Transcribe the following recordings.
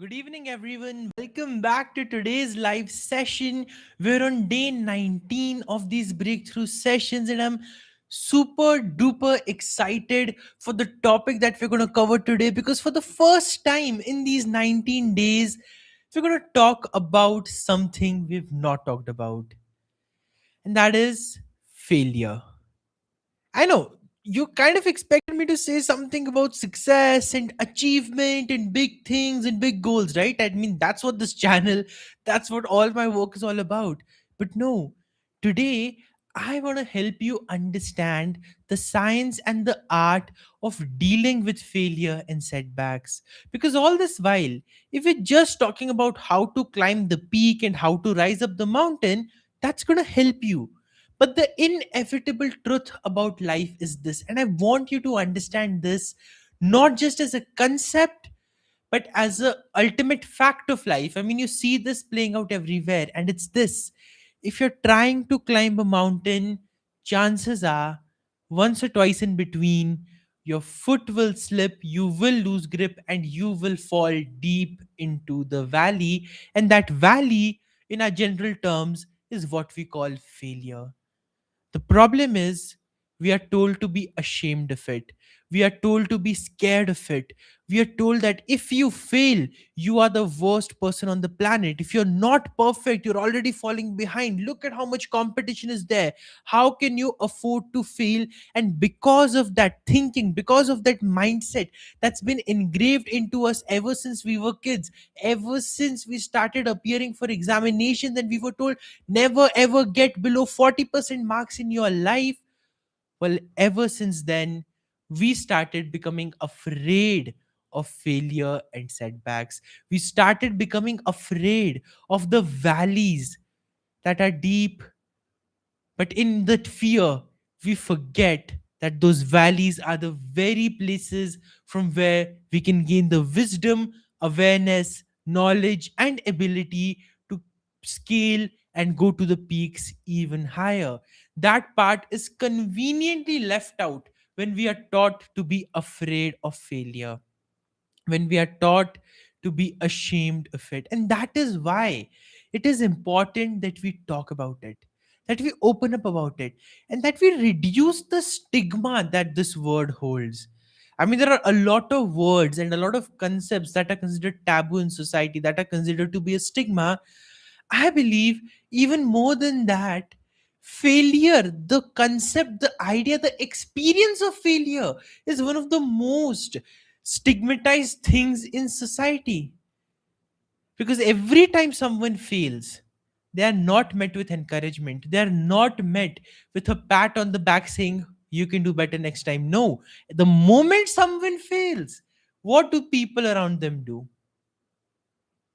Good evening, everyone. Welcome back to today's live session. We're on day 19 of these breakthrough sessions, and I'm super duper excited for the topic that we're going to cover today because for the first time in these 19 days, we're going to talk about something we've not talked about, and that is failure. I know you kind of expected me to say something about success and achievement and big things and big goals, right? I mean, that's what this channel, that's what all my work is all about. But no, today I want to help you understand the science and the art of dealing with failure and setbacks. Because all this while, if we're just talking about how to climb the peak and how to rise up the mountain, that's going to help you, but the inevitable truth about life is this, and I want you to understand this not just as a concept, but as a ultimate fact of life. I mean, you see this playing out everywhere, and it's this: if you're trying to climb a mountain, chances are, once or twice in between, your foot will slip, you will lose grip, and you will fall deep into the valley. And that valley, in our general terms, is what we call failure. The problem is, we are told to be ashamed of it. We are told to be scared of it. We are told that if you fail, you are the worst person on the planet. If you're not perfect, you're already falling behind. Look at how much competition is there. How can you afford to fail? And because of that thinking, because of that mindset that's been engraved into us ever since we were kids, ever since we started appearing for examinations and we were told never ever get below 40% marks in your life. Well, ever since then, we started becoming afraid of failure and setbacks. We started becoming afraid of the valleys that are deep, but in that fear, we forget that those valleys are the very places from where we can gain the wisdom, awareness, knowledge, and ability to scale and go to the peaks even higher. That part is conveniently left out when we are taught to be afraid of failure, when we are taught to be ashamed of it. And that is why it is important that we talk about it, that we open up about it, and that we reduce the stigma that this word holds. I mean, there are a lot of words and a lot of concepts that are considered taboo in society, that are considered to be a stigma. I believe even more than that, failure, the concept, the idea, the experience of failure is one of the most stigmatized things in society. Because every time someone fails, they are not met with encouragement. They are not met with a pat on the back saying, you can do better next time. No. The moment someone fails, what do people around them do?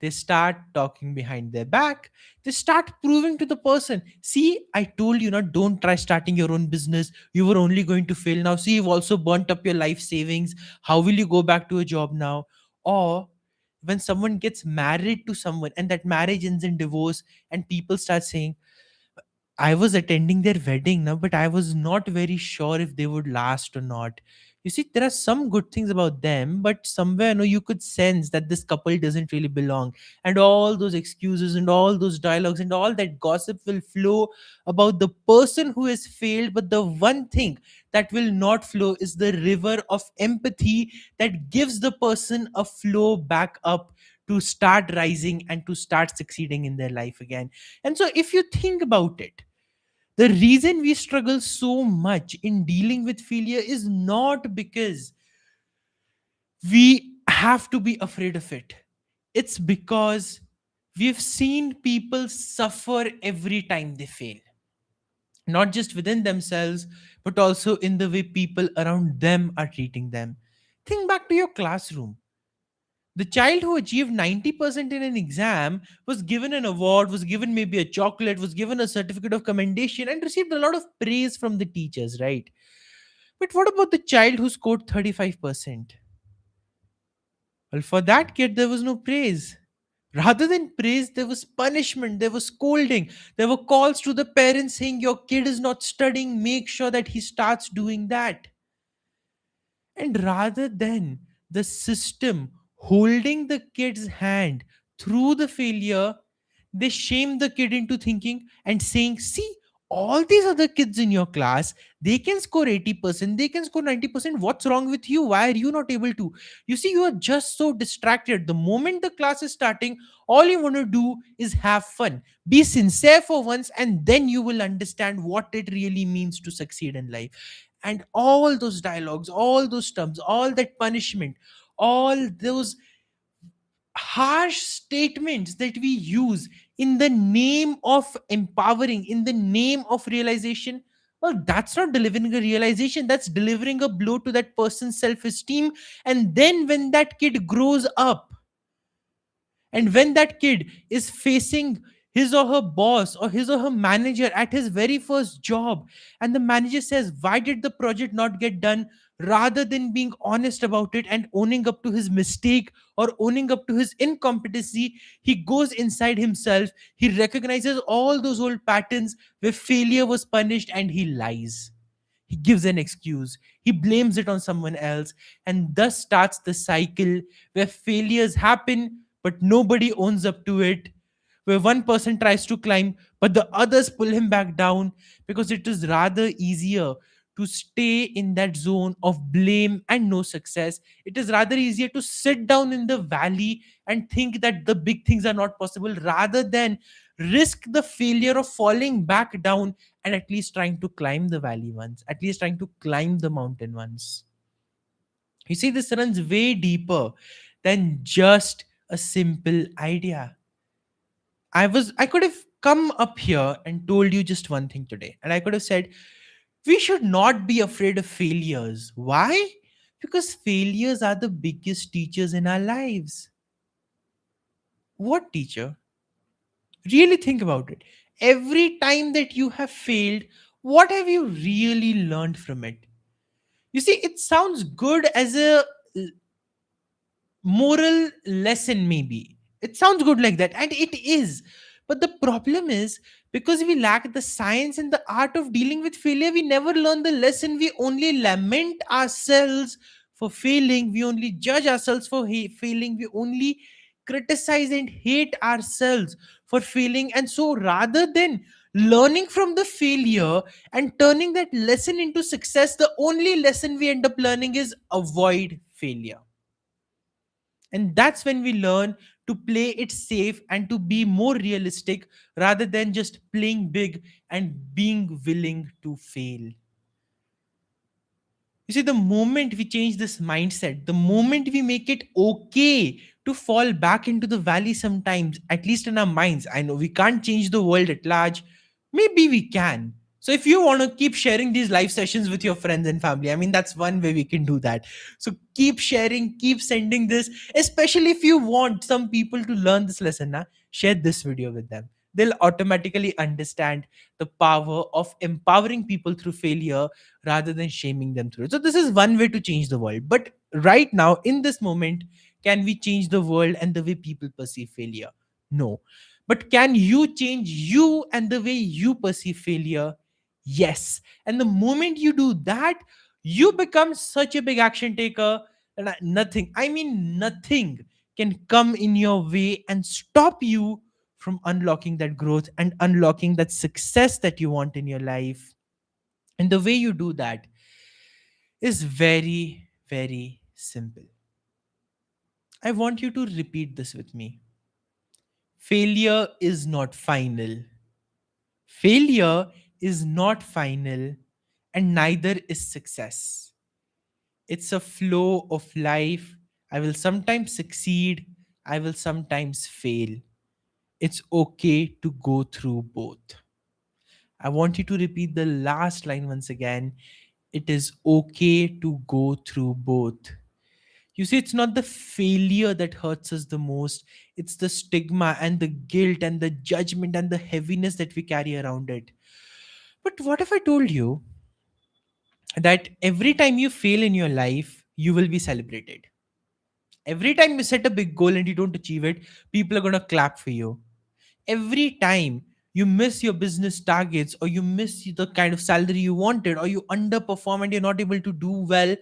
They start talking behind their back. They start proving to the person, see, I told you not, don't try starting your own business. You were only going to fail. Now see, you've also burnt up your life savings. How will you go back to a job now? Or when someone gets married to someone and that marriage ends in divorce, and people start saying, I was attending their wedding now, but I was not very sure if they would last or not. You see, there are some good things about them, but somewhere, you could sense that this couple doesn't really belong. And all those excuses and all those dialogues and all that gossip will flow about the person who has failed. But the one thing that will not flow is the river of empathy that gives the person a flow back up to start rising and to start succeeding in their life again. And so, if you think about it, the reason we struggle so much in dealing with failure is not because we have to be afraid of it. It's because we've seen people suffer every time they fail, not just within themselves, but also in the way people around them are treating them. Think back to your classroom. The child who achieved 90% in an exam was given an award, was given maybe a chocolate, was given a certificate of commendation, and received a lot of praise from the teachers, right? But what about the child who scored 35%? Well, for that kid, there was no praise. Rather than praise, there was punishment, there was scolding, there were calls to the parents saying, your kid is not studying, make sure that he starts doing that. And rather than the system holding the kid's hand through the failure. They shame the kid into thinking and saying, see, all these other kids in your class, they can score 80%, they can score 90%. What's wrong with you? Why are you not able to? You see, you are just so distracted. The moment the class is starting, all you want to do is have fun. Be sincere for once, and then you will understand what it really means to succeed in life. And all those dialogues, all those terms, all that punishment, all those harsh statements that we use in the name of empowering, in the name of realization, well, that's not delivering a realization, that's delivering a blow to that person's self esteem. And then when that kid grows up, and when that kid is facing his or her boss or his or her manager at his very first job, and the manager says, why did the project not get done? Rather than being honest about it and owning up to his mistake or owning up to his incompetency, he goes inside himself. He recognizes all those old patterns where failure was punished, and he lies. He gives an excuse. He blames it on someone else. And thus starts the cycle where failures happen, but nobody owns up to it. Where one person tries to climb, but the others pull him back down, because it is rather easier to stay in that zone of blame and no success. It is rather easier to sit down in the valley and think that the big things are not possible, rather than risk the failure of falling back down and at least trying to climb the valley once, at least trying to climb the mountain once. You see, this runs way deeper than just a simple idea. I could have come up here and told you just one thing today, and I could have said, we should not be afraid of failures. Why? Because failures are the biggest teachers in our lives. What teacher? Really think about it. Every time that you have failed, what have you really learned from it? You see, it sounds good as a moral lesson, maybe. It sounds good like that, and it is. But the problem is, because we lack the science and the art of dealing with failure, we never learn the lesson. We only lament ourselves for failing, we only judge ourselves for failing, we only criticize and hate ourselves for failing. And so, rather than learning from the failure and turning that lesson into success, the only lesson we end up learning is avoid failure. And that's when we learn to play it safe and to be more realistic, rather than just playing big and being willing to fail. You see, the moment we change this mindset, the moment we make it okay to fall back into the valley sometimes, at least in our minds, I know we can't change the world at large. Maybe we can. So, if you want to keep sharing these live sessions with your friends and family, I mean, that's one way we can do that. So, keep sharing, keep sending this, especially if you want some people to learn this lesson. Nah? Share this video with them. They'll automatically understand the power of empowering people through failure rather than shaming them through it. So, this is one way to change the world. But right now, in this moment, can we change the world and the way people perceive failure? No. But can you change you and the way you perceive failure? Yes. And the moment you do that, you become such a big action taker that nothing, I mean, nothing can come in your way and stop you from unlocking that growth and unlocking that success that you want in your life. And the way you do that is very, very simple. I want you to repeat this with me. Failure is not final. Failure is not final, and neither is success. It's a flow of life. I will sometimes succeed, I will sometimes fail. It's okay to go through both. I want you to repeat the last line once again. It is okay to go through both. You see, it's not the failure that hurts us the most, it's the stigma and the guilt and the judgment and the heaviness that we carry around it. But what if I told you that every time you fail in your life, you will be celebrated? Every time you set a big goal and you don't achieve it, people are going to clap for you. Every time you miss your business targets, or you miss the kind of salary you wanted, or you underperform and you're not able to do well,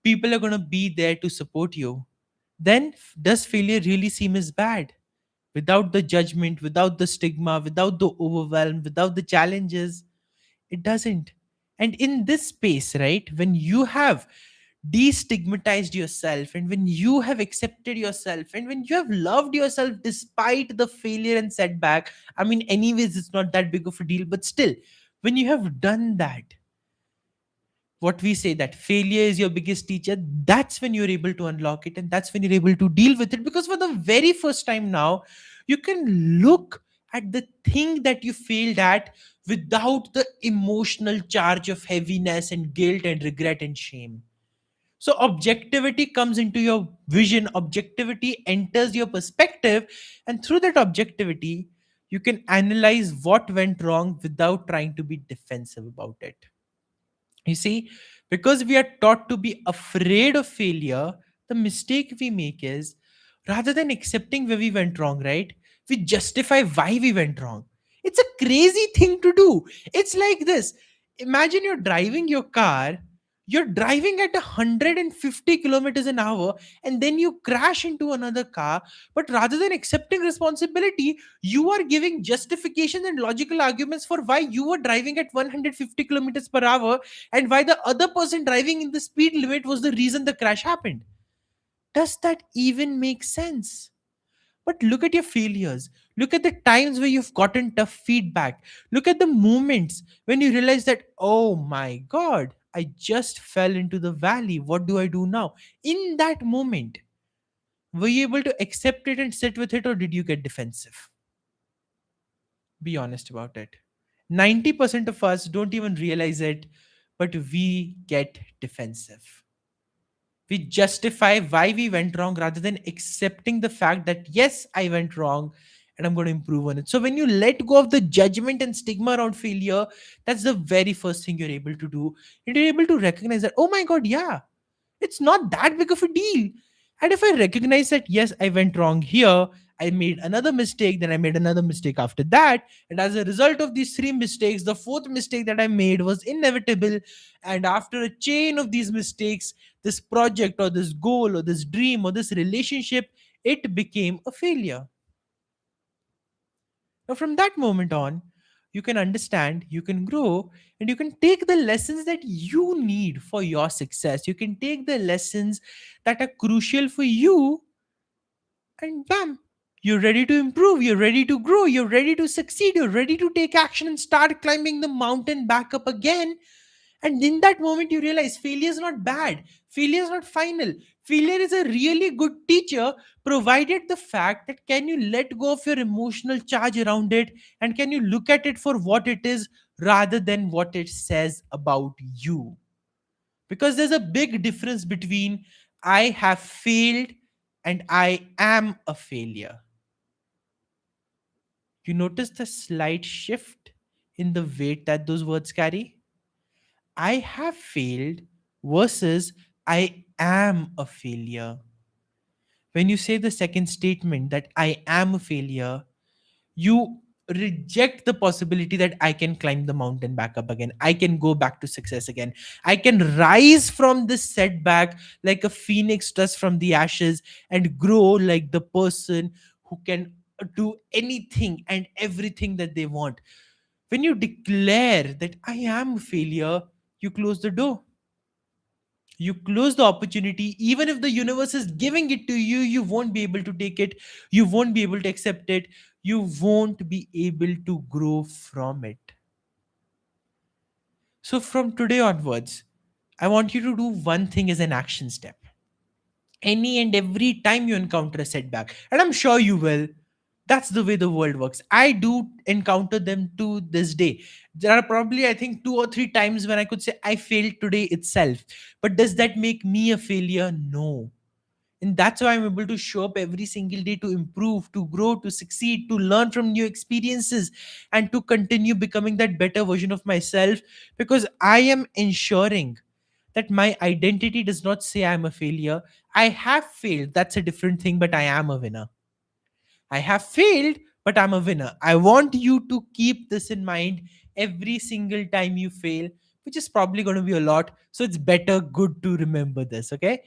people are going to be there to support you. then does failure really seem as bad? Without the judgment, without the stigma, without the overwhelm, without the challenges, it doesn't. And in this space, right, when you have destigmatized yourself, and when you have accepted yourself, and when you have loved yourself despite the failure and setback, I mean, anyways, it's not that big of a deal, but still, when you have done that, what we say that failure is your biggest teacher, that's when you're able to unlock it, and that's when you're able to deal with it, because for the very first time now, you can look at the thing that you failed at without the emotional charge of heaviness and guilt and regret and shame. So objectivity comes into your vision, objectivity enters your perspective, and through that objectivity, you can analyze what went wrong without trying to be defensive about it. You see, because we are taught to be afraid of failure, the mistake we make is, rather than accepting where we went wrong, right? We justify why we went wrong. It's a crazy thing to do. It's like this: imagine you're driving your car, you're driving at 150 kilometers an hour, and then you crash into another car. But rather than accepting responsibility, you are giving justification and logical arguments for why you were driving at 150 kilometers per hour and why the other person driving in the speed limit was the reason the crash happened. Does that even make sense? But look at your failures. Look at the times where you've gotten tough feedback. Look at the moments when you realize that, oh my God, I just fell into the valley. What do I do now? In that moment, were you able to accept it and sit with it, or did you get defensive? Be honest about it. 90% of us don't even realize it, but we get defensive. We justify why we went wrong rather than accepting the fact that, yes, I went wrong and I'm going to improve on it. So, when you let go of the judgment and stigma around failure, that's the very first thing you're able to do. You're able to recognize that, oh my God, yeah, it's not that big of a deal. And if I recognize that, yes, I went wrong here, I made another mistake, then I made another mistake after that. And as a result of these three mistakes, the fourth mistake that I made was inevitable. And after a chain of these mistakes, this project or this goal or this dream or this relationship, it became a failure. Now, from that moment on, you can understand, you can grow, and you can take the lessons that you need for your success. You can take the lessons that are crucial for you, and bam, you're ready to improve, you're ready to grow, you're ready to succeed, you're ready to take action and start climbing the mountain back up again. And in that moment, you realize failure is not bad. Failure is not final. Failure is a really good teacher, provided the fact that can you let go of your emotional charge around it, and can you look at it for what it is rather than what it says about you. Because there's a big difference between I have failed and I am a failure. You notice the slight shift in the weight that those words carry? I have failed versus I am a failure. When you say the second statement that I am a failure, you reject the possibility that I can climb the mountain back up again. I can go back to success again. I can rise from this setback like a phoenix does from the ashes and grow like the person who can do anything and everything that they want. When you declare that I am a failure, you close the door. You close the opportunity. Even if the universe is giving it to you, you won't be able to take it. You won't be able to accept it. You won't be able to grow from it. So, from today onwards, I want you to do one thing as an action step. Any and every time you encounter a setback, and I'm sure you will, that's the way the world works. I do encounter them to this day. There are probably, I think, two or three times when I could say I failed today itself. But does that make me a failure? No. And that's why I'm able to show up every single day to improve, to grow, to succeed, to learn from new experiences, and to continue becoming that better version of myself, because I am ensuring that my identity does not say I'm a failure. I have failed. That's a different thing, but I am a winner. I have failed, but I'm a winner. I want you to keep this in mind every single time you fail, which is probably going to be a lot. So it's better, good to remember this, okay?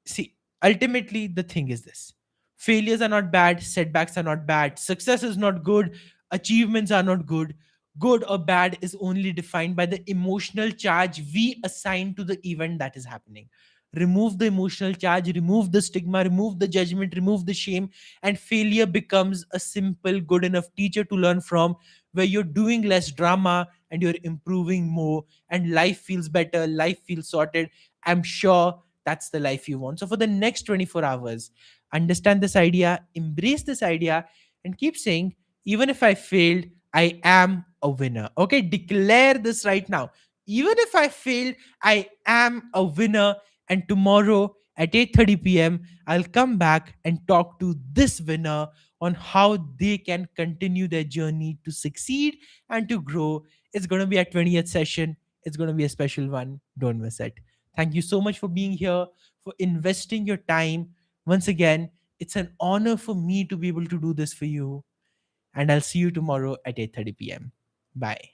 See, Ultimately, the thing is this: failures are not bad, setbacks are not bad, success is not good, achievements are not good. Good or bad is only defined by the emotional charge we assign to the event that is happening. Remove the emotional charge, remove the stigma, remove the judgment, remove the shame, and failure becomes a simple, good enough teacher to learn from, where you're doing less drama and you're improving more, and life feels better, life feels sorted. I'm sure that's the life you want. So for the next 24 hours, understand this idea, embrace this idea, and keep saying, even if I failed, I am a winner. Okay, declare this right now. Even if I failed, I am a winner. And tomorrow at 8:30 p.m., I'll come back and talk to this winner on how they can continue their journey to succeed and to grow. It's going to be a 20th session. It's going to be a special one. Don't miss it. Thank you so much for being here, for investing your time. Once again, it's an honor for me to be able to do this for you. And I'll see you tomorrow at 8:30 p.m. Bye.